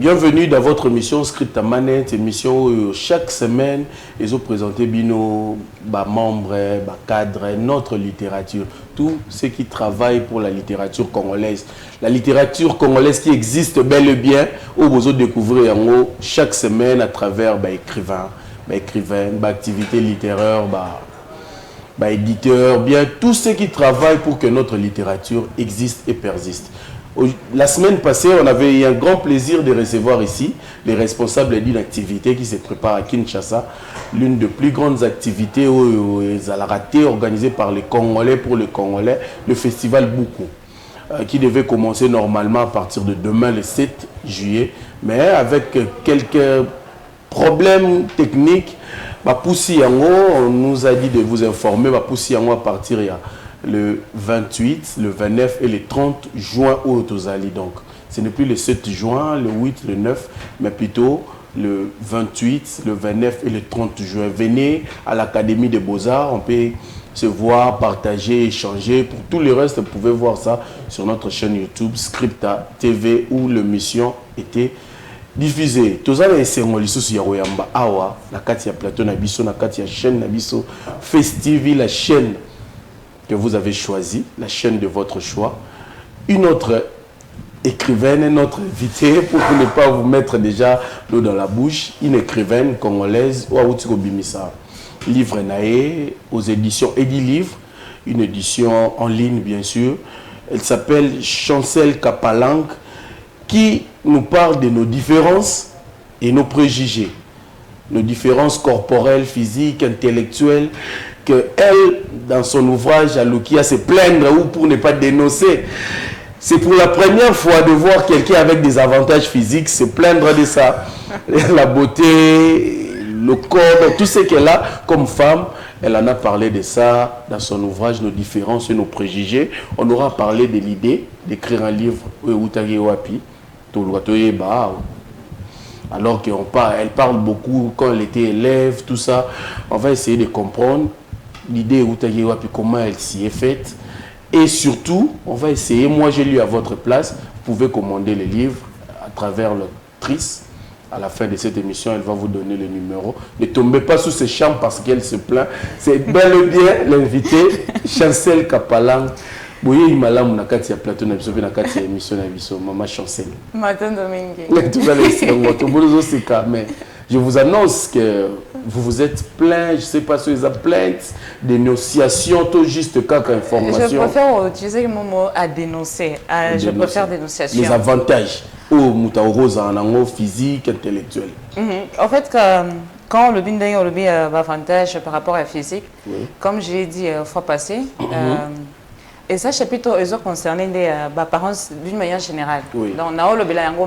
Bienvenue dans votre émission Script à Manette, émission où chaque semaine, ils ont présenté bino, membres, cadres, notre littérature, tous ceux qui travaillent pour la littérature congolaise. La littérature congolaise qui existe bel et bien, où vous allez découvrir en haut chaque semaine à travers écrivains, activités littéraires, éditeurs, bien tous ceux qui travaillent pour que notre littérature existe et persiste. La semaine passée, on avait eu un grand plaisir de recevoir ici les responsables d'une activité qui se prépare à Kinshasa, l'une des plus grandes activités organisée par les Congolais pour les Congolais, le festival Buku, qui devait commencer normalement à partir de demain, le 7 juillet, mais avec quelques problèmes techniques. On nous a dit de vous informer, à partir le 28, le 29 et le 30 juin au Tozali. Donc, ce n'est plus le 7 juin, le 8, le 9, mais plutôt le 28, le 29 et le 30 juin. Venez à l'Académie des Beaux-Arts, on peut se voir, partager, échanger. Pour tout le reste, vous pouvez voir ça sur notre chaîne YouTube, Scripta TV, où l'émission était diffusée. Tozali et Sengolisus Yaroyamba Awa, la Katia Plateau Nabiso, la Katia chaîne Nabiso, Festivi, la chaîne que vous avez choisi, la chaîne de votre choix. Une autre écrivaine, une autre invitée, pour ne pas vous mettre déjà l'eau dans la bouche, une écrivaine congolaise, Ouaoutiko Bimisa. Livre Naé, aux éditions Edilivre, une édition en ligne bien sûr. Elle s'appelle Chancel Kapalang, qui nous parle de nos différences et nos préjugés. Nos différences corporelles, physiques, intellectuelles, que elle, dans son ouvrage, Alukia, se plaindre ou pour ne pas dénoncer. C'est pour la première fois de voir quelqu'un avec des avantages physiques se plaindre de ça. La beauté, le corps, tout ce qu'elle a comme femme, elle en a parlé de ça dans son ouvrage, nos différences et nos préjugés. On aura parlé de l'idée d'écrire un livre, alors qu'elle parle beaucoup quand elle était élève, tout ça. On va essayer de comprendre l'idée comment elle s'y est faite. Et surtout, on va essayer, moi j'ai lu à votre place, vous pouvez commander le livre à travers l'autrice. À la fin de cette émission, elle va vous donner le numéro. Ne tombez pas sous ses chambres parce qu'elle se plaint. C'est bel et bien l'invité, Chancel Kapalang. Boye imalam na kati ya plateau na biso pe na kati ya émission na biso maman Chancel. Matin Domingue. Mais je vous annonce que vous vous êtes plaint, je ne sais pas si vous êtes plainte, dénonciation, tout juste quelques informations. Je préfère utiliser le mot à dénoncer. Je préfère dénonciation. Les avantages au Moutaorosa en physique, intellectuel. En fait, quand le binding a le avantage par rapport à la physique, comme je l'ai dit fois passée, et ça, chapitre, ils ont concerné les parents d'une manière générale. Donc,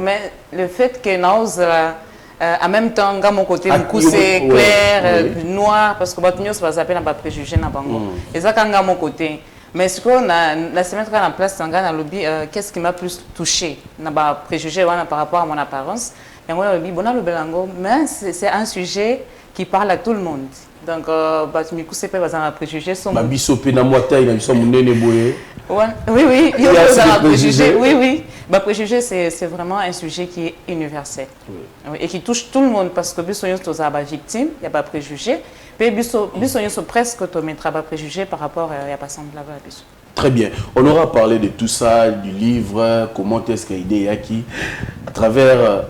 mais le fait que nous, en même temps, mon côté, c'est clair, noir, parce que ça s'appelle un préjugé. Et ça, quand mon côté. Mais ce qu'on a, la semaine en place, qu'est-ce qui m'a plus touché? Préjugé par rapport à mon apparence. Mais c'est un sujet qui parle à tout le monde. Donc, c'est pas un préjugé. Oui, il y a un préjugé. Oui. Préjugé, c'est vraiment un sujet qui est universel et qui touche tout le monde parce que nous sommes victimes, il n'y a pas de préjugé. Mais nous sommes presque préjugés par rapport à la personne de la vie. Très bien. On aura parlé de tout ça, du livre, comment est-ce qu'il y a idée acquis à travers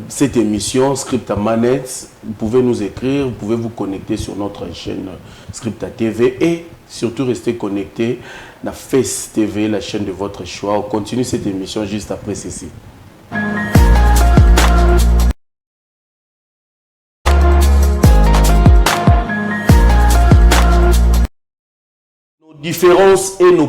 cette émission Scripta Manette. Vous pouvez nous écrire, vous pouvez vous connecter sur notre chaîne Scripta TV et surtout rester connecté à Face TV, la chaîne de votre choix. On continue cette émission juste après ceci. Différences et nos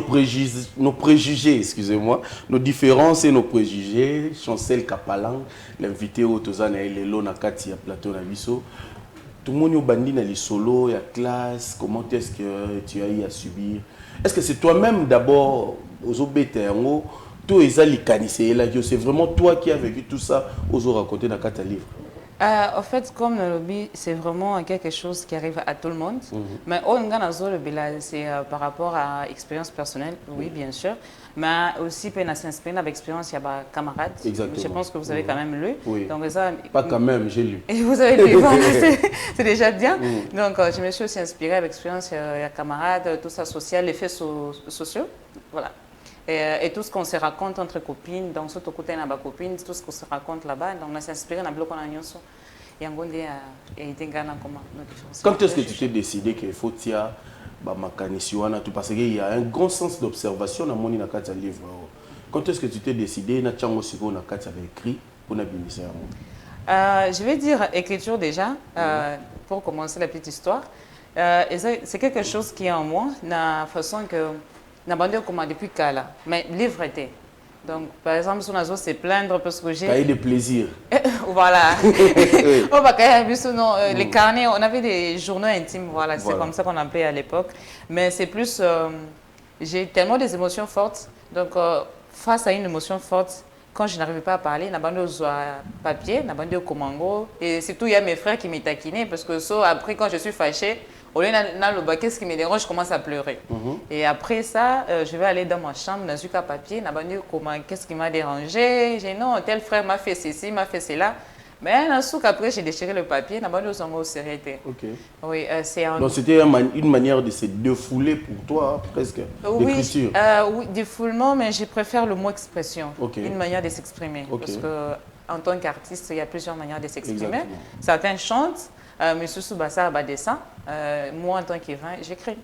préjugés, excusez-moi, nos différences et nos préjugés. Chancel Kapalang, l'invité au Tozana et Lelo Nakati à Plateau Nabiso. Tout le monde est dans les solos, il y a classe. Comment est-ce que tu as eu à subir? Est-ce que c'est toi-même d'abord aux obéterons, tout est là, c'est vraiment toi qui as vécu tout ça aux raconté dans 4 livres? En fait, comme le lobby, c'est vraiment quelque chose qui arrive à tout le monde. Mais au Nganazo, le bilan, c'est par rapport à expérience personnelle, oui, bien sûr. Mais aussi, pour s'inspirer avec l'expérience, il y a des camarades. Exactement. Je pense que vous avez quand même lu. Oui. Donc, ça, Pas quand même, j'ai lu. Et vous avez lu, voilà, c'est déjà bien. Donc, je me suis aussi inspirée avec l'expérience, il y a camarades, tout ça social, les faits sociaux. Voilà. Et tout ce qu'on se raconte entre copines, donc surtout côté de ma copine, tout ce qu'on se raconte là-bas, donc on s'est inspiré dans le bloc on a nyonso. Et en gros, il y a été gana comment. Quand est-ce que tu t'es décidé qu'il faut tirer tout parce qu'il y a un grand sens d'observation dans mon livre. Quand est-ce que tu t'es décidé na chango siko na kati avait écrit pour na bimisa je vais dire écriture déjà pour commencer la petite histoire. Et c'est quelque chose qui est en moi, la façon que n'a pas comment depuis Kala, mais livre était. Donc, par exemple, si on a se plaindre parce que j'ai. Cahier de plaisir. Voilà. On va les carnets, on avait des journaux intimes, voilà, c'est comme ça qu'on appelait à l'époque. Mais c'est plus, j'ai tellement des émotions fortes. Donc, face à une émotion forte, quand je n'arrivais pas à parler, n'a pas de papier, n'a pas de comango. Et surtout, il y a mes frères qui m'ont taquiné parce que après, quand je suis fâchée, au lieu de qu'est-ce qui me dérange, je commence à pleurer. Et après ça, je vais aller dans ma chambre, dans un papier, qu'est-ce qui m'a dérangé. J'ai non, tel frère m'a fait ceci, m'a fait cela. Mais après, j'ai déchiré le papier, n'a pas de sérieux. Oui, donc c'était une manière de se défouler pour toi, presque, d'écriture. Oui, défoulement, mais je préfère le mot expression, une manière de s'exprimer. Parce qu'en tant qu'artiste, il y a plusieurs manières de s'exprimer. Certains chantent. Mais sous Bassa a dessin, moi en tant qu'écrivain, j'écris.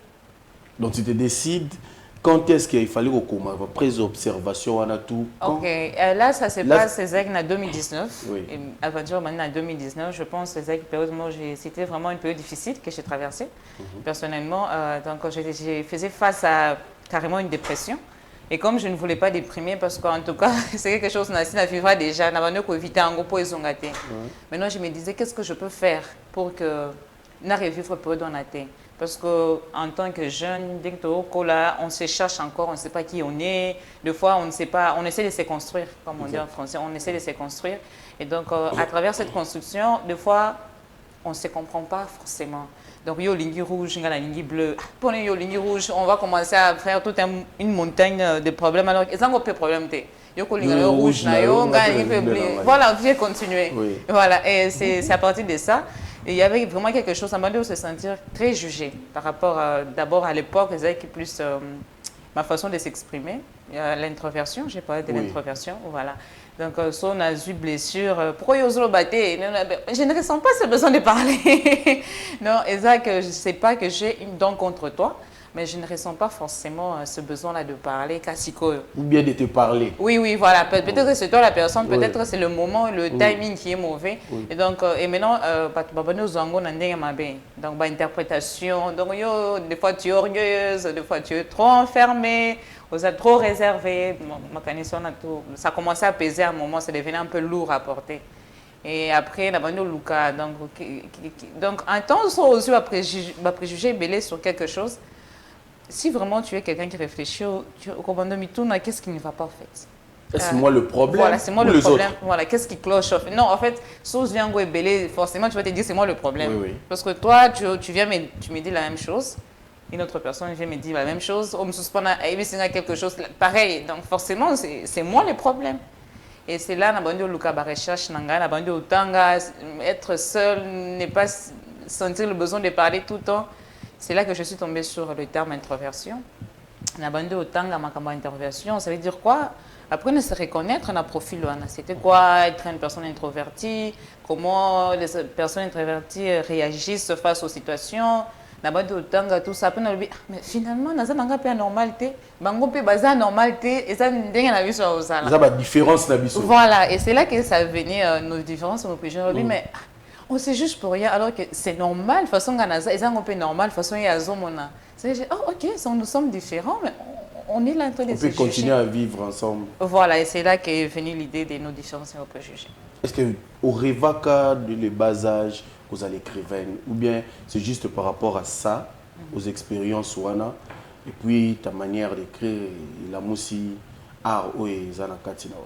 Donc tu te décides quand est-ce qu'il fallait au coma après observation on a tout. Ok, là ça se passe en 2019. Oui. Aventure maintenant en 2019, je pense que c'était vraiment une période difficile que j'ai traversée personnellement. Donc je faisais face à carrément une dépression. Et comme je ne voulais pas déprimer, parce qu'en tout cas, c'est quelque chose qui vivra déjà, pour éviter un gros poison gâté. Maintenant, je me disais, qu'est-ce que je peux faire pour que n'arrive pas dans la tête. Parce qu'en tant que jeune, dès que on se cherche encore, on ne sait pas qui on est. Des fois, on ne sait pas, on essaie de se construire, comme on dit en français, on essaie de se construire. Et donc, à travers cette construction, des fois, on ne se comprend pas forcément. Donc, il y a ligne rouge, il y a la ligne bleue. Pour les lignes rouges, on va commencer à faire toute une montagne de problèmes. Alors, ils ont pas de problème. Il y a une ligne rouge, voilà, on va continuer. Voilà, et c'est à partir de ça. Et il y avait vraiment quelque chose, ça m'a dit se sentir très jugé par rapport d'abord à l'époque, qui plus ma façon de s'exprimer, l'introversion, j'ai parlé de l'introversion, voilà. Donc, si on a eu blessure, pourquoi ils osent le battre? Je ne ressens pas ce besoin de parler. Non, et ça, que je ne sais pas que j'ai une dent contre toi, mais je ne ressens pas forcément ce besoin-là de parler. Ou bien de te parler. Oui, voilà. Peut-être que c'est toi la personne, peut-être que c'est le moment, le timing qui est mauvais. Et donc, et maintenant, donc, interprétation. Donc, des fois, tu es orgueilleuse, des fois, tu es trop enfermée. Vous êtes trop réservé, ça a commencé à peser à un moment, ça devenait un peu lourd à porter. Et après, Luka, donc un temps, on a préjugé belé sur quelque chose. Si vraiment tu es quelqu'un qui réfléchit, tu qu'est-ce qui ne va pas en fait? C'est moi le problème. Voilà, c'est moi le problème. Voilà, qu'est-ce qui cloche? Non, en fait, si je viens belé, forcément tu vas te dire c'est moi le problème. Oui. Parce que toi, tu viens, tu me dis la même chose. Une autre personne vient me dire la même chose, on me suspend à quelque chose pareil. Donc forcément, c'est moi le problème. Et c'est là, que Luka recherche, être seul, ne pas sentir le besoin de parler tout le temps. C'est là que je suis tombée sur le terme introversion. Introversion, ça veut dire quoi? Après, on se reconnaître dans le profil. C'était quoi être une personne introvertie? Comment les personnes introverties réagissent face aux situations? Tout ça, mais finalement, on a pas normalité. Normalité, et ça, une différence. Voilà, et c'est là que ça venait nos différences, nos préjugés. Mais on sait juste pour rien, alors que c'est normal, de toute façon, c'est un peu normal, de toute façon, il y a ok, nous sommes différents, mais on est là en train de se juger. On peut continuer à vivre ensemble. Voilà, et c'est là qu'est venue l'idée de nos différences et nos préjugés. Est-ce qu'au Revaka, de le bas âge, aux écrivaines, ou bien c'est juste par rapport à ça, aux expériences Wana, et puis ta manière d'écrire, la moussi, art, et Zana Katina?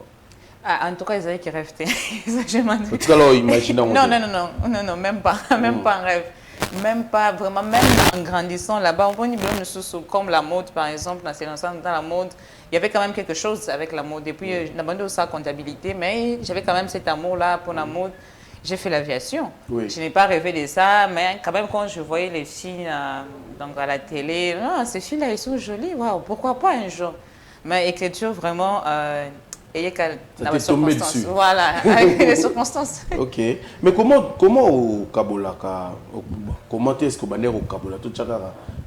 Ah, en tout cas, ils avaient qui rêvent. Je m'en dis. En tout cas, alors, imaginons. Non, même pas. Même pas un rêve. Même pas vraiment, même en grandissant là-bas, on voit comme la mode, par exemple, dans la mode, il y avait quand même quelque chose avec la mode. Et puis, j'ai aussi la comptabilité, mais j'avais quand même cet amour-là pour la mode. J'ai fait l'aviation. Oui. Je n'ai pas rêvé de ça, mais quand même, quand je voyais les filles donc à la télé, ah, ces filles-là, elles sont jolies, waouh, pourquoi pas un jour? Mais écriture, vraiment, et dans les circonstances. Voilà, avec les circonstances. Ok. Mais comment au Kabolaka, comment est-ce que au Kabola, tout ça, dans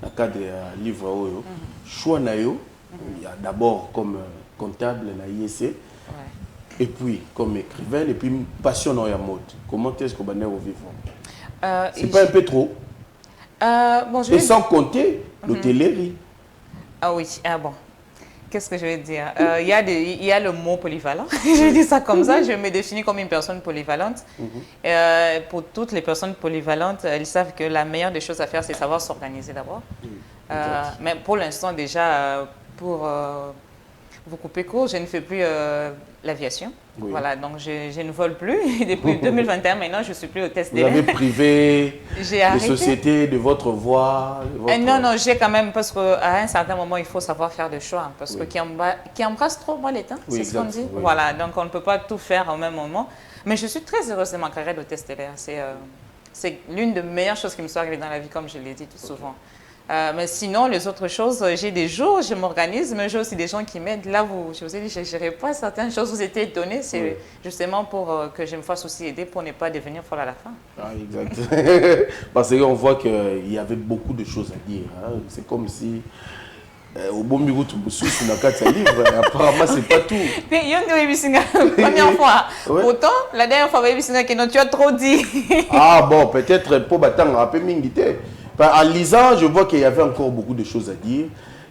le cadre du livre, choix nayo, il y a d'abord comme comptable na IEC, et puis comme écrivaine, et puis passion dans la mode. Comment est-ce que au vivant? C'est pas un peu trop? Bon, et sans compter l'hôtellerie. Ah oui, ah bon. Qu'est-ce que je vais dire? Il y a le mot polyvalent. Je dis ça comme ça. Je me définis comme une personne polyvalente. Pour toutes les personnes polyvalentes, elles savent que la meilleure des choses à faire, c'est savoir s'organiser d'abord. Mais pour l'instant, déjà, pour vous couper court, je ne fais plus l'aviation. Oui. Voilà, donc je ne vole plus. Depuis 2021, maintenant, je ne suis plus hôtesse d'air. Vous avez privé les sociétés de votre voix Non, j'ai quand même, parce qu'à un certain moment, il faut savoir faire des choix. Parce que qui embrasse trop mal les temps, c'est ce qu'on dit. Oui. Voilà, donc on ne peut pas tout faire au même moment. Mais je suis très heureuse de ma carrière d'hôtesse d'air. C'est l'une des meilleures choses qui me soit arrivée dans la vie, comme je l'ai dit tout souvent. Mais sinon, les autres choses, j'ai des jours, je m'organise, mais j'ai aussi des gens qui m'aident. Là, je vous ai dit, je ne gérerai pas certaines choses, vous étiez étonnés. C'est justement pour que je me fasse aussi aider pour ne pas devenir folle à la fin. Ah, exact. Parce qu'on voit qu'il y avait beaucoup de choses à dire. Hein. C'est comme si, au bon milieu, tu me soucies dans 4 livres. Apparemment, c'est pas tout. Première fois. Pourtant, la dernière fois, tu as trop dit. Ah bon, peut-être pour battre un peu mingité. En lisant, je vois qu'il y avait encore beaucoup de choses à dire.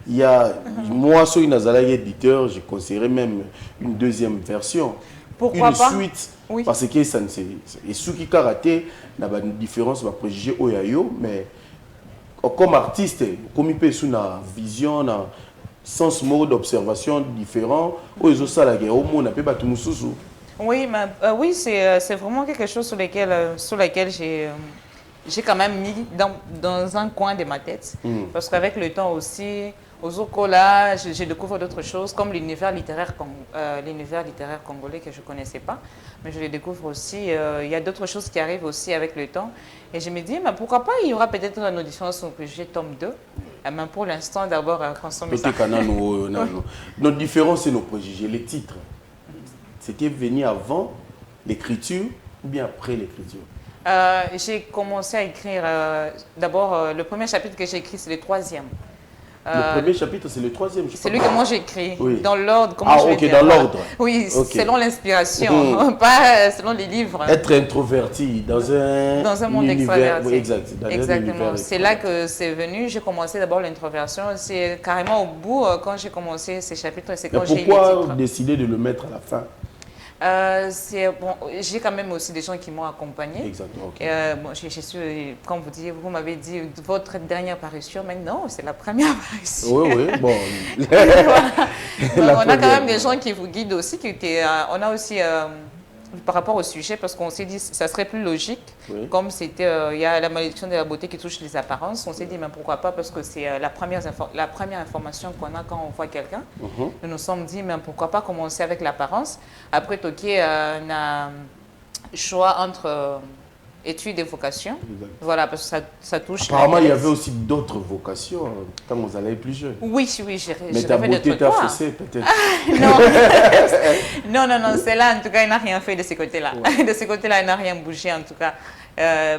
Il y a, moi, sur une éditeur, je conseillerais même une deuxième version. Pourquoi pas? Une suite. Oui. Parce que ça ne c'est. Et ceux qui karaté, il y a une différence, va préjuger au yayo, mais comme artiste, comme il peut sur une vision, un sens mode d'observation différent, aux autres salariés, au moins on a pas tout mususu. Oui, mais oui, c'est vraiment quelque chose sur lequel j'ai quand même mis dans un coin de ma tête. Parce qu'avec le temps aussi, aux Okola, je découvre d'autres choses, comme l'univers littéraire congolais que je ne connaissais pas. Mais je le découvre aussi. Il y a d'autres choses qui arrivent aussi avec le temps. Et je me dis, mais pourquoi pas, il y aura peut-être une audition sur le préjugé tome 2. Mais pour l'instant, d'abord, consommer ça. Notre différence, c'est nos préjugés, les titres. C'était venu avant l'écriture ou bien après l'écriture? J'ai commencé à écrire, d'abord, le premier chapitre que j'ai écrit, c'est le 3e. Le premier chapitre, c'est le 3e. C'est lui que moi j'ai écrit, dans l'ordre. Dans l'ordre. Oui, selon l'inspiration, pas selon les livres. Être introverti dans un monde extraverti. Oui, exactement. C'est là que c'est venu. J'ai commencé d'abord l'introversion. C'est carrément au bout, quand j'ai commencé ces chapitres, c'est quand j'ai eu le titre. Pourquoi décider de le mettre à la fin? Bon, j'ai quand même aussi des gens qui m'ont accompagné. Exactement. Bon, je suis, comme vous m'avez dit, votre dernière apparition, mais non, c'est la première apparition. Oui, bon. Donc, on a quand même des gens qui vous guident aussi. On a aussi, par rapport au sujet, parce qu'on s'est dit ça serait plus logique, comme c'était, il y a la malédiction de la beauté qui touche les apparences, on s'est dit mais pourquoi pas, parce que c'est la première information qu'on a quand on voit quelqu'un. Nous nous sommes dit mais pourquoi pas commencer avec l'apparence. Après Toké a choix entre études et vocations. Voilà, parce que ça touche. Apparemment, il y avait aussi d'autres vocations quand vous allez plus jeune. Oui, mais ta beauté t'a faussé, peut-être. Non, celle-là, en tout cas, il n'a rien fait de ce côté-là. De ce côté-là, il n'a rien bougé, en tout cas.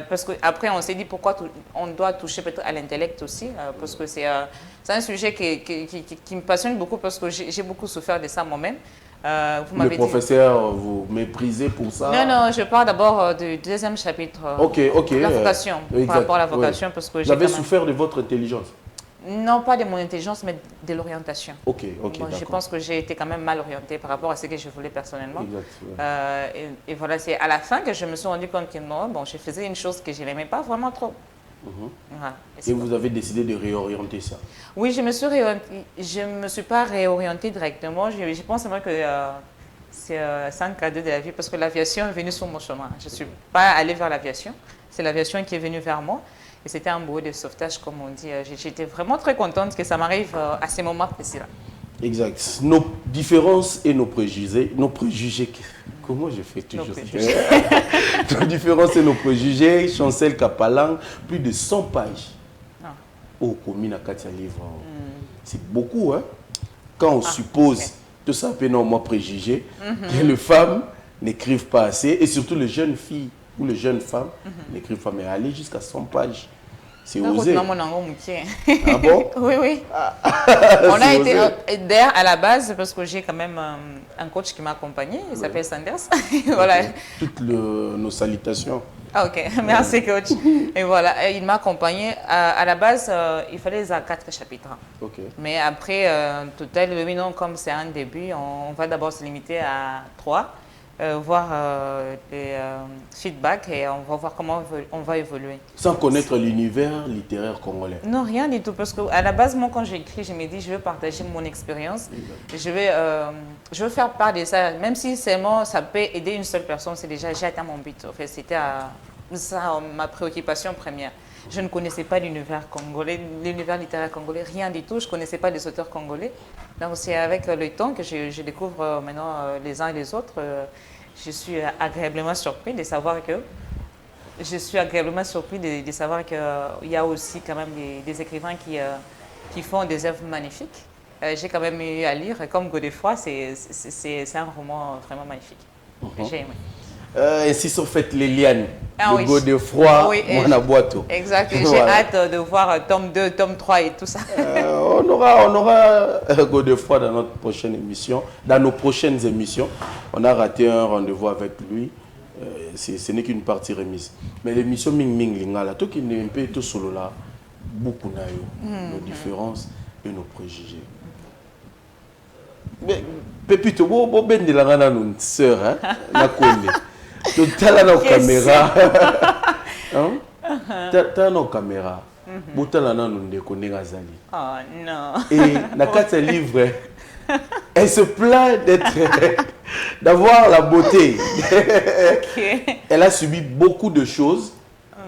Parce qu'après, on s'est dit pourquoi on doit toucher peut-être à l'intellect aussi, parce que c'est un sujet qui me passionne beaucoup, parce que j'ai beaucoup souffert de ça moi-même. Le professeur, vous méprisez pour ça? Non, je parle d'abord du deuxième chapitre. La vocation, par rapport à la vocation. Parce que vous avez souffert de votre intelligence? Non, pas de mon intelligence, mais de l'orientation. Ok, je pense que j'ai été quand même mal orientée par rapport à ce que je voulais personnellement. Et voilà, c'est à la fin que je me suis rendu compte que non, je faisais une chose que je n'aimais pas vraiment trop. Voilà. Et vous avez décidé de réorienter ça? Oui, je me suis pas réorientée directement. Je pense vraiment que c'est un cadeau de la vie parce que l'aviation est venue sur mon chemin. Je ne suis pas allée vers l'aviation, c'est l'aviation qui est venue vers moi. Et c'était un boulot de sauvetage, comme on dit. J'étais vraiment très contente que ça m'arrive à ces moments précis-là. Exact. Nos différences et nos préjugés. Nos préjugés. Comment je fais toujours ça? Nos différences et nos préjugés. Chancel Kapalang, plus de 100 pages. Ah. Oh, combien à 4 livres. C'est beaucoup, hein? Quand on suppose, tout ça peut normalement préjugé, que les femmes n'écrivent pas assez, et surtout les jeunes filles ou les jeunes femmes n'écrivent pas, mais aller jusqu'à 100 pages. C'est osé. Ah bon? Oui, oui. On a été d'ailleurs à la base parce que j'ai quand même un coach qui m'a accompagné, il s'appelle Sanders. Voilà. Toutes nos salutations. Ah, ok, merci coach. Et voilà, il m'a accompagné. À la base, il fallait 4 chapitres. Okay. Mais après, total, oui, non, comme c'est un début, on va d'abord se limiter à 3. Voir les feedbacks et on va voir comment on va évoluer. Sans connaître l'univers littéraire congolais? Non, rien du tout. Parce qu'à la base, moi, quand j'écris, je me dis, je veux partager mon expérience. Je veux faire part de ça. Même si seulement ça peut aider une seule personne, c'est déjà, j'ai atteint mon but. En fait, c'était ça ma préoccupation première. Je ne connaissais pas l'univers congolais, l'univers littéraire congolais, rien du tout. Je ne connaissais pas les auteurs congolais. Donc, c'est avec le temps que je découvre maintenant les uns et les autres. Je suis agréablement surpris de savoir que qu'il y a aussi quand même des écrivains qui font des œuvres magnifiques. J'ai quand même eu à lire, comme Godefroy, c'est un roman vraiment magnifique. J'ai aimé. Ainsi sont faites les lianes de oui. Godefroy, Mwana Boato. Exact, j'ai hâte de voir tome 2, tome 3 et tout ça. On aura Godefroy dans notre prochaine émission, dans nos prochaines émissions. On a raté un rendez-vous avec lui, ce n'est qu'une partie remise. Mais l'émission Ming Ming Lingala, tout qui n'est pas tout solo là, beaucoup nos différences et nos préjugés. Mais Pépito, bon ben de la rana nous sœur, hein, la connaît. Tu as nos caméras. Tu as nos caméras. Tu as nos caméras. Oh non. Et dans ce livre, elle se plaint d'avoir la beauté. Elle a subi beaucoup de choses,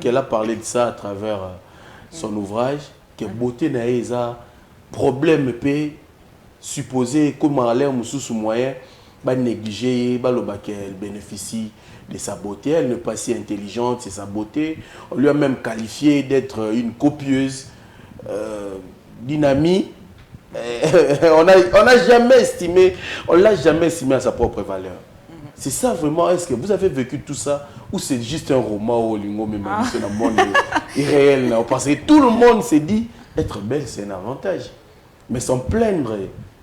qu'elle a parlé de ça à travers son ouvrage, que beauté n'a pas problème peut supposer comme à l'air sous moyen, bah négliger, bah qu'elle bénéficie de sa beauté, elle n'est pas si intelligente, c'est sa beauté. On lui a même qualifié d'être une copieuse, dynamique. On n'a jamais estimé, on l'a jamais estimé à sa propre valeur. C'est ça vraiment, est-ce que vous avez vécu tout ça ou c'est juste un roman au lingo même dans le monde irréel? Parce que tout le monde s'est dit, être belle c'est un avantage. Mais sans plaindre,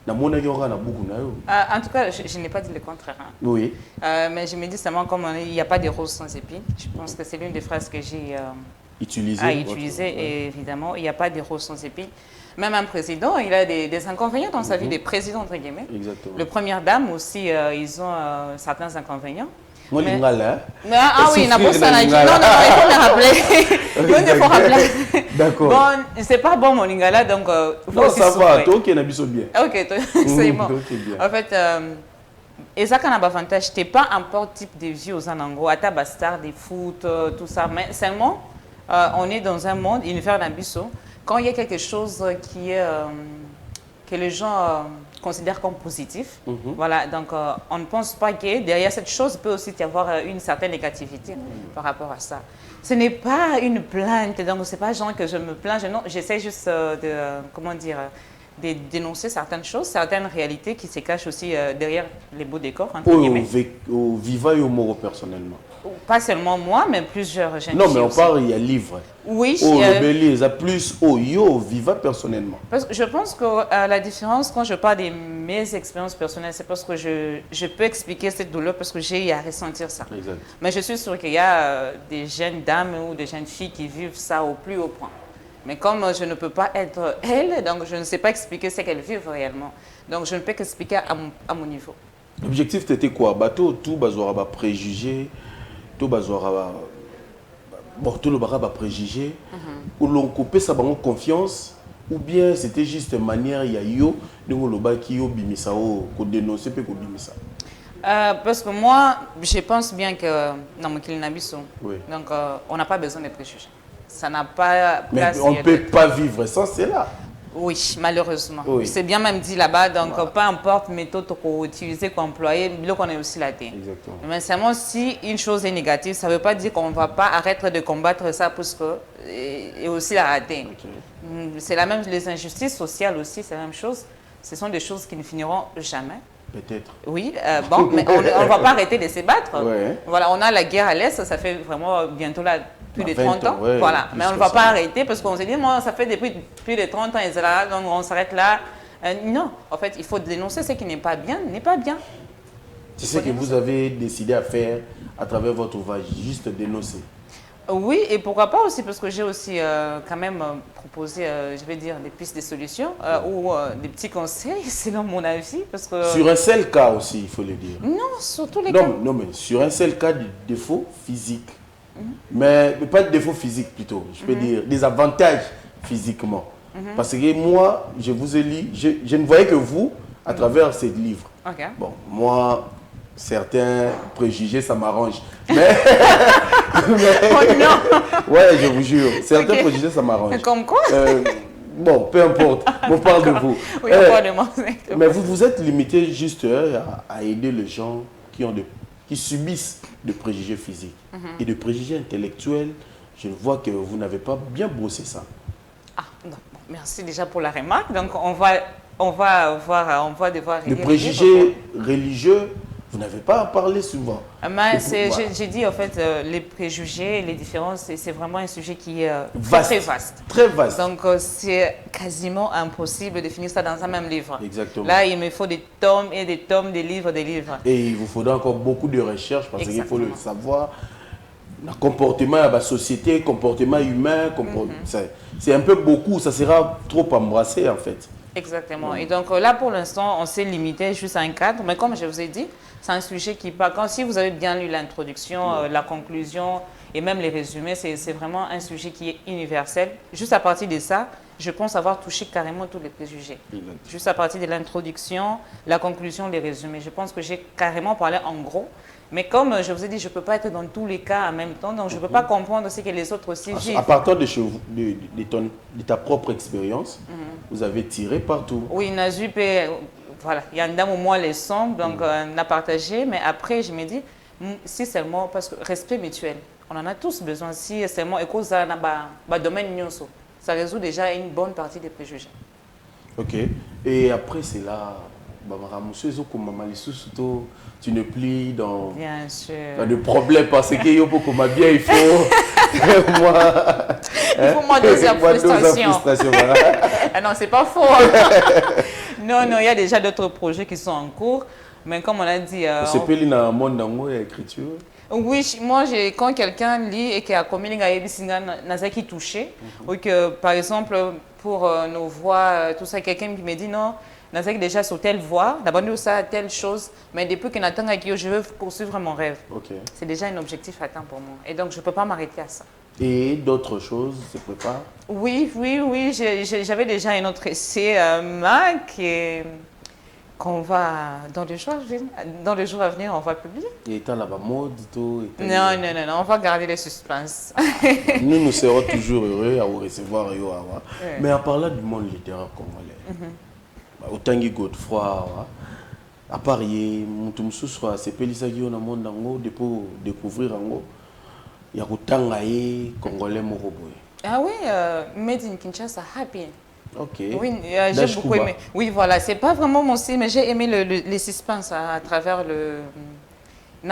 en tout cas, je n'ai pas dit le contraire. Hein. Oui. Mais je me dis seulement comme il n'y a pas de rose sans épines. Je pense que c'est l'une des phrases que j'ai utilisées. Et évidemment, il n'y a pas de rose sans épines. Même un président, il a des inconvénients dans sa vie, des présidents entre guillemets. Exactement. Le première dame aussi, ils ont certains inconvénients. Moi, oui, il n'a pas ça. Non, il faut me rappeler. Il faut rappeler. D'accord. Bon, c'est pas bon mon lingala, donc non, ça va, toi qui n'as pas bien. Ok, c'est bon. En fait, et ça quand on a avantage, t'es pas un type de vie aux anango, à ta bastard, des foot, tout ça, mais seulement on est dans un monde, univers d'ambition, quand il y a quelque chose qui est que les gens considèrent comme positif, voilà, donc on ne pense pas que derrière cette chose peut aussi y avoir une certaine négativité par rapport à ça. Ce n'est pas une plainte, donc c'est pas genre que je me plains, non, j'essaie juste de dénoncer certaines choses, certaines réalités qui se cachent aussi derrière les beaux décors. Au vivant et au mort personnellement. Pas seulement moi, mais plusieurs jeunes. Non, mais on parle, il y a livre. Oui. Il y a plus au yo vivant personnellement. Parce que je pense que la différence quand je parle de mes expériences personnelles, c'est parce que je peux expliquer cette douleur parce que j'ai à ressentir ça. Exact. Mais je suis sûre qu'il y a des jeunes dames ou des jeunes filles qui vivent ça au plus haut point. Mais comme je ne peux pas être elle, donc je ne sais pas expliquer ce qu'elles vivent réellement. Donc je ne peux qu'expliquer à mon niveau. L'objectif c'était quoi? Bateau, tout bazouara préjugé, tout bazouara tout le bara préjugé, ou l'on coupait sa confiance, ou bien c'était juste une manière il y a yo, de l'on qui yo bimisa ko dénoncer pe ko bimisa. Parce que moi, je pense bien que dans mon Kilinabiso, Oui. donc on n'a pas besoin de préjugés. Ça n'a pas Mais place. on ne peut pas vivre sans cela. Oui, malheureusement. Oui. C'est bien même dit là-bas, donc peu importe méthode qu'on utilise, qu'on employer, on est aussi la tête. Exactement. Mais seulement si une chose est négative, ça ne veut pas dire qu'on ne va pas arrêter de combattre ça parce que et aussi la rater. Okay. C'est la même, les injustices sociales aussi, c'est la même chose. Ce sont des choses qui ne finiront jamais. Peut-être. Oui, bon, mais on ne va pas arrêter de se battre. Ouais. Voilà, on a la guerre à l'Est, ça fait vraiment bientôt là, plus de 30 ans. Ouais, voilà, mais on ne va pas arrêter parce qu'on s'est dit, moi, ça fait depuis plus de 30 ans, et là, donc on s'arrête là. Non, en fait, il faut dénoncer ce qui n'est pas bien, n'est pas bien. C'est ce que vous avez décidé à faire à travers votre ouvrage, juste dénoncer. Oui, et pourquoi pas aussi, parce que j'ai aussi quand même proposé, je vais dire, des pistes de solutions ou des petits conseils, selon mon avis. Parce que, sur un seul cas aussi, il faut le dire. non, sur tous les cas. Non, mais sur un seul cas de défaut physique. Mais pas de défaut physique plutôt, je peux dire des avantages physiquement. Parce que moi, je vous ai lu, je ne voyais que vous à travers ces livres. Ok. Bon, moi, certains préjugés, ça m'arrange. Mais, Oh non. ouais, je vous jure, certains préjugés, ça m'arrange. Comme quoi? Bon, peu importe, on parle de vous. Oui, on parle de moi. Mais vous êtes limité juste à aider les gens qui subissent de préjugés physiques et de préjugés intellectuels. Je vois que vous n'avez pas bien brossé ça. Ah, non. Merci déjà pour la remarque. Donc, on va devoir... Les préjugés religieux, vous n'avez pas à parler souvent. Mais j'ai dit, en fait, les préjugés, les différences, c'est vraiment un sujet qui est très vaste. Très vaste. Donc, c'est quasiment impossible de finir ça dans un même livre. Exactement. Là, il me faut des tomes et des tomes, des livres, des livres. Et il vous faudra encore beaucoup de recherches parce qu'il faut le savoir. Le comportement de la société, comportement humain, c'est un peu beaucoup, ça sera trop embrassé en fait. Exactement. Et donc là, pour l'instant, on s'est limité juste à un cadre. Mais comme je vous ai dit, c'est un sujet qui part. Si vous avez bien lu l'introduction, la conclusion et même les résumés, c'est vraiment un sujet qui est universel. Juste à partir de ça, je pense avoir touché carrément tous les préjugés. Juste à partir de l'introduction, la conclusion, les résumés. Je pense que j'ai carrément parlé en gros. Mais comme je vous ai dit, je ne peux pas être dans tous les cas en même temps, donc je ne peux pas comprendre ce que les autres aussi vivent. À partir de ta propre expérience, vous avez tiré partout. Oui, Nazup, voilà, il y a un dame au moins les sons, donc on a partagé, mais après je me dis, si seulement, parce que respect mutuel, on en a tous besoin, si seulement, et cause dans le domaine, ça résout déjà une bonne partie des préjugés. Ok, et après c'est là, tu ne plies dans le problème parce que bien il faut il faut moins doser la frustration. Ah non, c'est pas faux. Non, il y a déjà d'autres projets qui sont en cours, mais comme on a dit... c'est pas dans le monde d'écriture. Oui, moi, quand quelqu'un lit et qui a commis un qui touché, ou que par exemple pour nos voix, tout ça, quelqu'un qui me dit non, déjà sur telle voie, d'abord nous ça, telle chose, mais depuis que Nathan je veux poursuivre mon rêve. Okay. C'est déjà un objectif atteint pour moi. Et donc je ne peux pas m'arrêter à ça. Et d'autres choses se préparent? Oui, j'avais déjà un autre essai, qu'on va, dans les jours à venir, on va publier. Et dans la mode, tout. Non, on va garder les suspens. Nous serons toujours heureux à vous recevoir. Mais en parlant du monde littéraire congolais, autant que Godefroy, à Paris, c'est Pélissa qui a un monde pour découvrir il y a autant de Congolais Moroboy. Ah oui, Made in Kinshasa, happy. Ok. Oui, j'ai beaucoup aimé. Oui, voilà, c'est pas vraiment mon style, mais j'ai aimé les suspens à travers le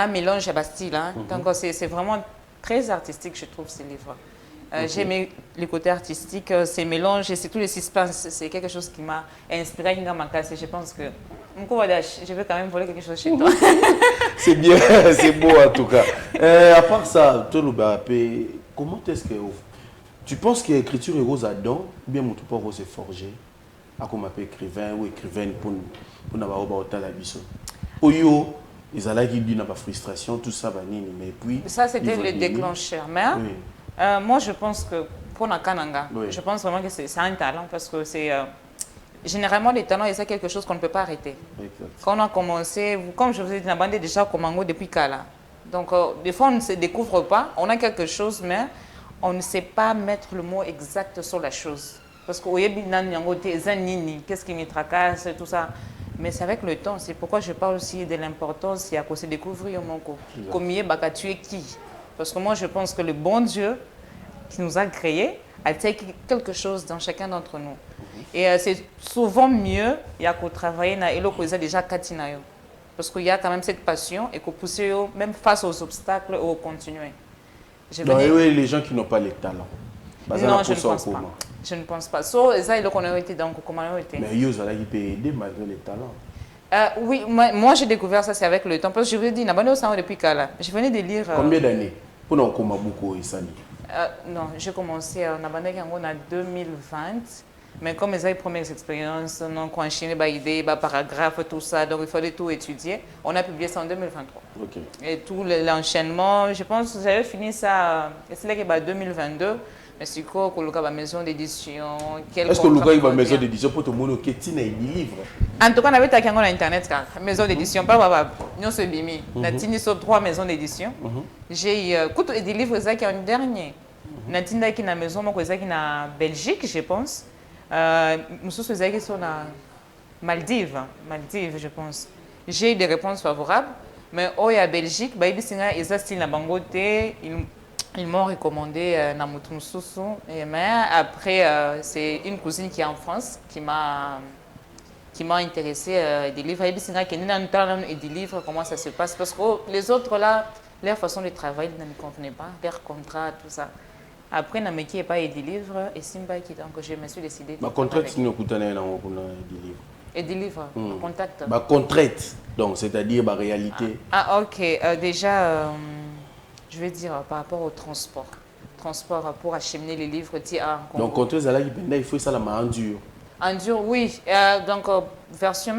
mélange à Bastille. Hein. Donc c'est vraiment très artistique, je trouve, ces livres. J'ai aimé le côté artistique, ces mélanges et c'est tous les suspens. C'est quelque chose qui m'a inspiré à Ngamakasse. Je pense que je vais quand même voler quelque chose chez toi. C'est bien, c'est beau en tout cas. À part ça, comment est-ce que tu penses que l'écriture est rose à don ou bien mon tout pas rose est forgé à comme écrivain ou écrivaine pour n'avoir pas la biso. Pour yo, ils allaient qui dit pas frustration tout ça mais puis ça c'était le déclencheur. Mais moi je pense que pour Nakananga, je pense vraiment que c'est un talent parce que c'est généralement, les talents, c'est quelque chose qu'on ne peut pas arrêter. Exact. Quand on a commencé, comme je vous ai dit, la bande est déjà Komango depuis Kala. Donc, des fois, on ne se découvre pas. On a quelque chose, mais on ne sait pas mettre le mot exact sur la chose. Parce que qu'est-ce qui me tracasse, tout ça. Mais c'est avec le temps. C'est pourquoi je parle aussi de l'importance il y a qu'on se découvrir mon corps. Comme tu es qui? Parce que moi, je pense que le bon Dieu qui nous a créés a quelque chose dans chacun d'entre nous. Et c'est souvent mieux il y a qu'au travailler et l'autre déjà katinayo. Parce qu'il y a quand même cette passion et qu'on pousse même face aux obstacles ou continuer. Donc, oui, les gens qui n'ont pas les talents. Non, je ne pense pas. Je ne pense pas. So, ça, il a été donc comment on a été. Mais il peut aider malgré les talents. Oui, moi j'ai découvert ça, c'est avec le temps. Parce que je vous ai dit, depuis Kala. Je venais de lire. Combien d'années pour nous comment beaucoup non, j'ai commencé en 2020. Mais comme j'ai les premières expériences, on a enchaîné des idées, des paragraphes, tout ça, donc il fallait tout étudier. On a publié ça en 2023. Okay. Et tout l'enchaînement, je pense que j'avais fini ça, c'est là que 2022. Mais c'est quoi que la maison d'édition? Est-ce que le gars a une maison d'édition pour tout le monde qui est des livres? En tout cas, on avait ta sur internet, maison d'édition, pas nous se bimi. On a tenu sur 3 maisons d'édition. J'ai des livres qui ont dernier. On a tenu qui na maison, moi qui na Belgique, je pense. Nous sommes qui sont na Maldives, je pense. J'ai eu des réponses favorables, mais au y a Belgique, bah ils sont ils ont style na bangote, ils m'ont recommandé Namutum Soussou. Mais après, c'est une cousine qui est en France qui m'a intéressé des livres. Et des livres, comment ça se passe. Parce que les autres là, leur façon de travailler ne me convenait pas, leur contrat, tout ça. Après, je n'ai pas des livres et Simba qui donc je me suis décidé. Ma contrat, c'est une des livres. Et des livres, contact. Ma contrainte, donc c'est-à-dire ma réalité. Ah ok, déjà. Je vais dire par rapport au transport. Transport pour acheminer les livres. Donc, quand tu es là, il faut ça la main en dur. En dur, oui. Donc, version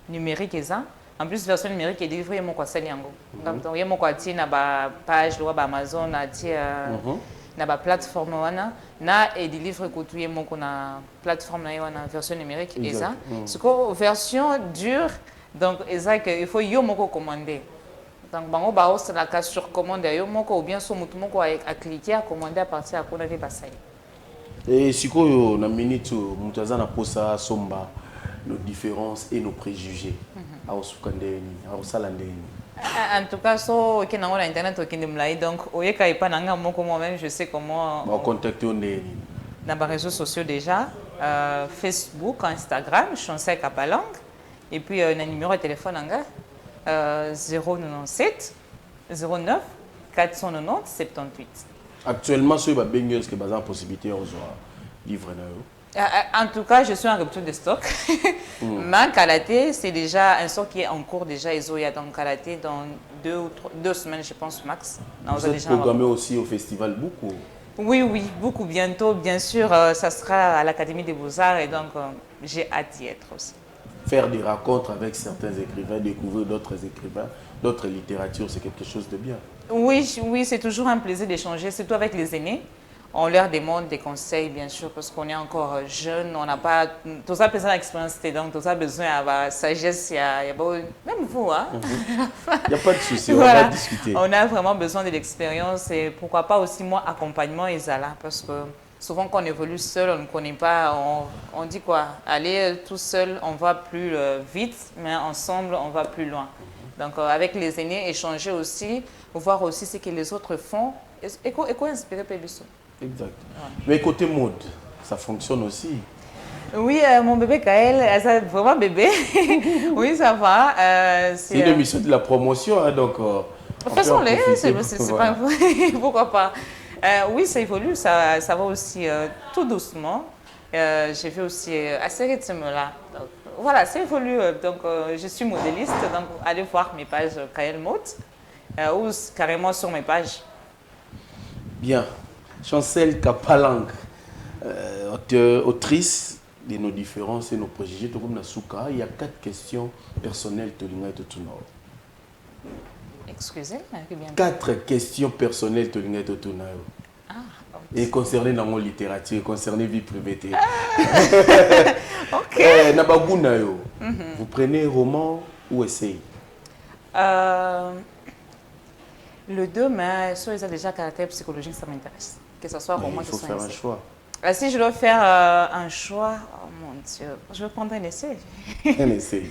numérique, ça. En plus, version numérique est livrée mon quoi saliango. Donc, il y a mon quoi na ba page de Amazon, na ba plateforme wana, na et des livres que tu es mon na plateforme na version numérique et ça. C'est quoi version dure. Donc, il faut yo mon commander. Donc, bango ba hausse la case sur commande ou bien sur mutumoko à cliquer à commander à partir à quoi on basai. Et si on a minute mutaza na posa somba nos différences et nos préjugés. À Osukandeni, à Osalandeni. En tout cas, so qui n'a pas internet au Kindemlaï, donc au yeka pas nanga moko moi-même je sais comment. On contacte on est. Dans les réseaux sociaux déjà, Facebook, Instagram, Chancel Kapalang, et puis un numéro de téléphone anga. 097 09 490 78. Actuellement, sur les baigneuses qui ont la possibilité de livrer. En tout cas, je suis en rupture de stock. Ma Kalaté, c'est déjà un stock qui est en cours déjà. Ils ont donc Kalaté dans 2 semaines, je pense, max. Vous êtes programmé aussi au festival beaucoup? Oui, beaucoup bientôt. Bien sûr, ça sera à l'Académie des Beaux-Arts et donc j'ai hâte d'y être aussi. Faire des rencontres avec certains écrivains, découvrir d'autres écrivains, d'autres littératures, c'est quelque chose de bien. Oui, c'est toujours un plaisir d'échanger, surtout avec les aînés. On leur demande des conseils, bien sûr, parce qu'on est encore jeune, on n'a pas tout ça besoin d'expérience, donc tout ça besoin de sagesse, même vous, hein. Il n'y a pas de souci, voilà. On va discuter. On a vraiment besoin de l'expérience et pourquoi pas aussi moi accompagnement Isala, parce que souvent quand on évolue seul, on ne connaît pas, on dit quoi, aller tout seul, on va plus vite, mais ensemble, on va plus loin. Donc avec les aînés, échanger aussi, voir aussi ce que les autres font, et quoi inspirer Pébisso. Exact. Ouais. Mais côté mode, ça fonctionne aussi. Oui, mon bébé Kael, c'est vraiment bébé. Oui, ça va. C'est une émission de la promotion, hein, donc... faisons-les, c'est pas... Pourquoi pas. Oui, ça évolue, ça va aussi tout doucement. J'ai fait aussi à ce rythme-là. Voilà, ça évolue. Donc, je suis modéliste, donc allez voir mes pages Kael Mode ou carrément sur mes pages. Bien. Chancel Kapalang, autrice de nos différences et nos préjugés, il y a 4 questions personnelles. Excusez, 4 questions personnelles. Ah, ok. Et concerné dans la littérature, concerné vie privée. Ok. Nabaguna yo. Vous prenez roman ou essai? Le 2, mais sur les a déjà caractère psychologique, ça m'intéresse. Que ce soit roman, Il faut faire un choix. Si je dois faire un choix, oh mon Dieu, je vais prendre un essai. Un essai.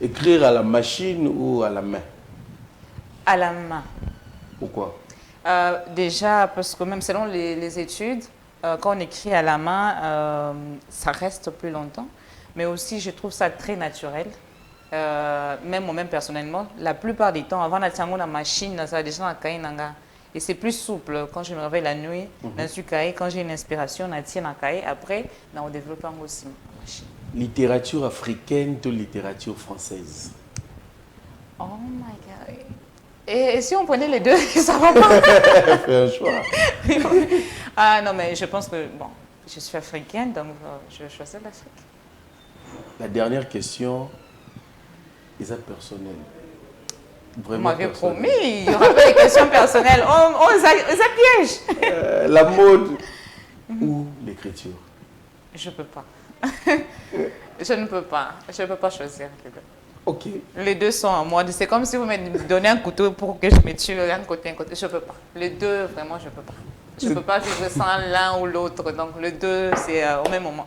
Écrire à la machine ou à la main? À la main. Pourquoi? Déjà, parce que même selon les études, quand on écrit à la main, ça reste plus longtemps. Mais aussi, je trouve ça très naturel. Même moi-même personnellement, la plupart du temps, avant d'attendre la machine, ça a déjà cahier. Et c'est plus souple quand je me réveille la nuit, dans ce cahier, quand j'ai une inspiration, on tient un cahier. Après, on développe aussi la machine. Littérature africaine ou littérature française? Oh my God. Et si on prenait les deux, ça va pas. Fais un choix. Ah non, mais je pense que, bon, je suis africaine, donc je vais choisir l'Afrique. La dernière question, est personnelle. Vous m'avez promis, il n'y aura pas de questions personnelles. Ça piège. La mode ou l'écriture? Je ne peux pas. Je ne peux pas. Je ne peux pas choisir les deux. Ok. Les deux sont en moi. C'est comme si vous me donnez un couteau pour que je me tue d'un côté, un côté. Je ne peux pas. Les deux, vraiment, je ne peux pas. Je ne peux pas vivre sans l'un ou l'autre. Donc, les deux, c'est au même moment.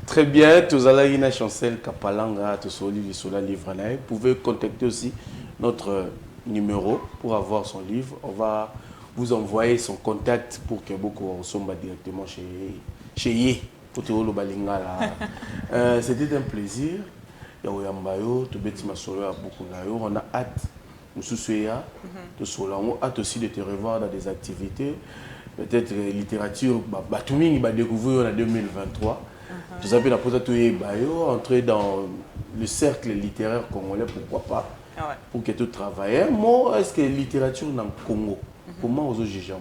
Très bien. Tous allez une chancelle Kapalanga, tous les livres. Vous pouvez contacter aussi notre numéro pour avoir son livre. On va vous envoyer son contact pour que beaucoup ressemblent directement chez Yé. C'était un plaisir. On a hâte hâte aussi de te revoir dans des activités. Peut-être littérature, tout le monde va découvrir en 2023. Tout ça, entrer dans le cercle littéraire congolais, pourquoi pas, pour que tu travailles. Moi, est-ce que littérature dans le Congo, comment vous jugez?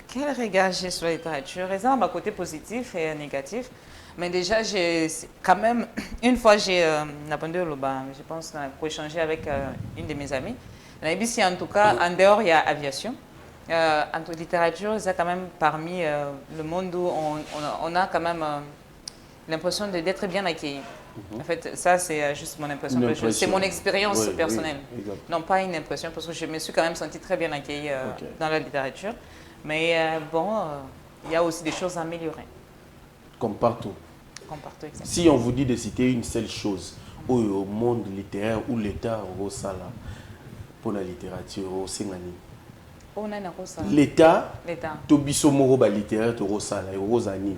Quel regard j'ai sur la littérature? Il y a un côté positif et négatif. Mais déjà, j'ai quand même, une fois, j'ai je pense, pour échanger avec une de mes amies. En tout cas, en dehors, il y a aviation. En littérature, c'est quand même parmi le monde où on a quand même l'impression d'être bien accueilli. En fait, ça, c'est juste mon impression. C'est mon expérience personnelle. Non, pas une impression, parce que je me suis quand même sentie très bien accueillie dans la littérature. Mais il y a aussi des choses à améliorer. Comme partout. Comme partout, exactement. Si on vous dit de citer une seule chose au monde littéraire où l'État au Sala pour la littérature au Sénani. L'État, Tobiso Moroba littéraire au Sala et au Zani.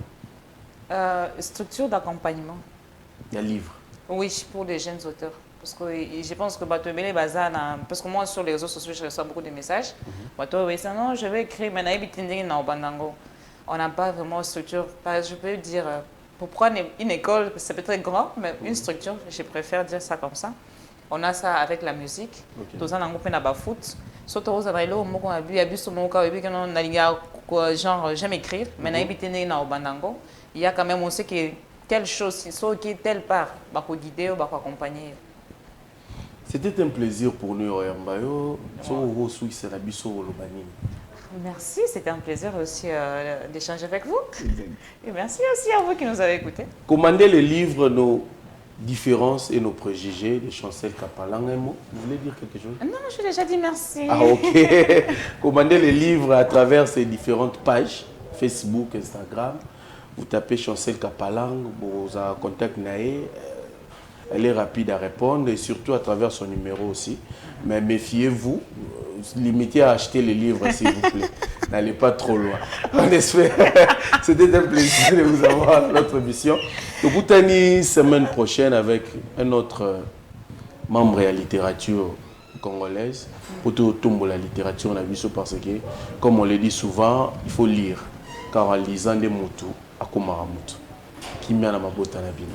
Structure d'accompagnement. Il y a livre. Oui, pour les jeunes auteurs. Parce que je pense que parce que moi sur les réseaux sociaux je reçois beaucoup de messages. Non, je vais écrire on n'a pas vraiment de structure. Je peux dire pour prendre une école, c'est peut-être grand, mais une structure, je préfère dire ça comme ça. On a ça avec la musique. Tout ça, on a foot. Surtout aux abrilo, genre j'aime écrire, mais il y a quand même aussi que telle chose, qui est telle part, pour guider ou pour accompagner. C'était un plaisir pour nous, Merci, c'était un plaisir aussi d'échanger avec vous. Et merci aussi à vous qui nous avez écoutés. Commandez le livre Nos différences et nos préjugés de Chancel Kapalanga. Vous voulez dire quelque chose? Non, je l'ai déjà dit merci. Ah ok. Commandez le livre à travers ces différentes pages, Facebook, Instagram. Vous tapez Chancel Kapalanga, vous avez contact Naé. Elle est rapide à répondre et surtout à travers son numéro aussi. Mais méfiez-vous, limitez à acheter les livres s'il vous plaît. N'allez pas trop loin. On espère. C'était un plaisir de vous avoir à notre émission. Donc, vous tenez semaine prochaine avec un autre membre de la littérature congolaise. Pour tout la littérature, on a vu ça parce que, comme on le dit souvent, il faut lire. Car en lisant des mots, à Komaramutu. Qui m'a na mabota na bino.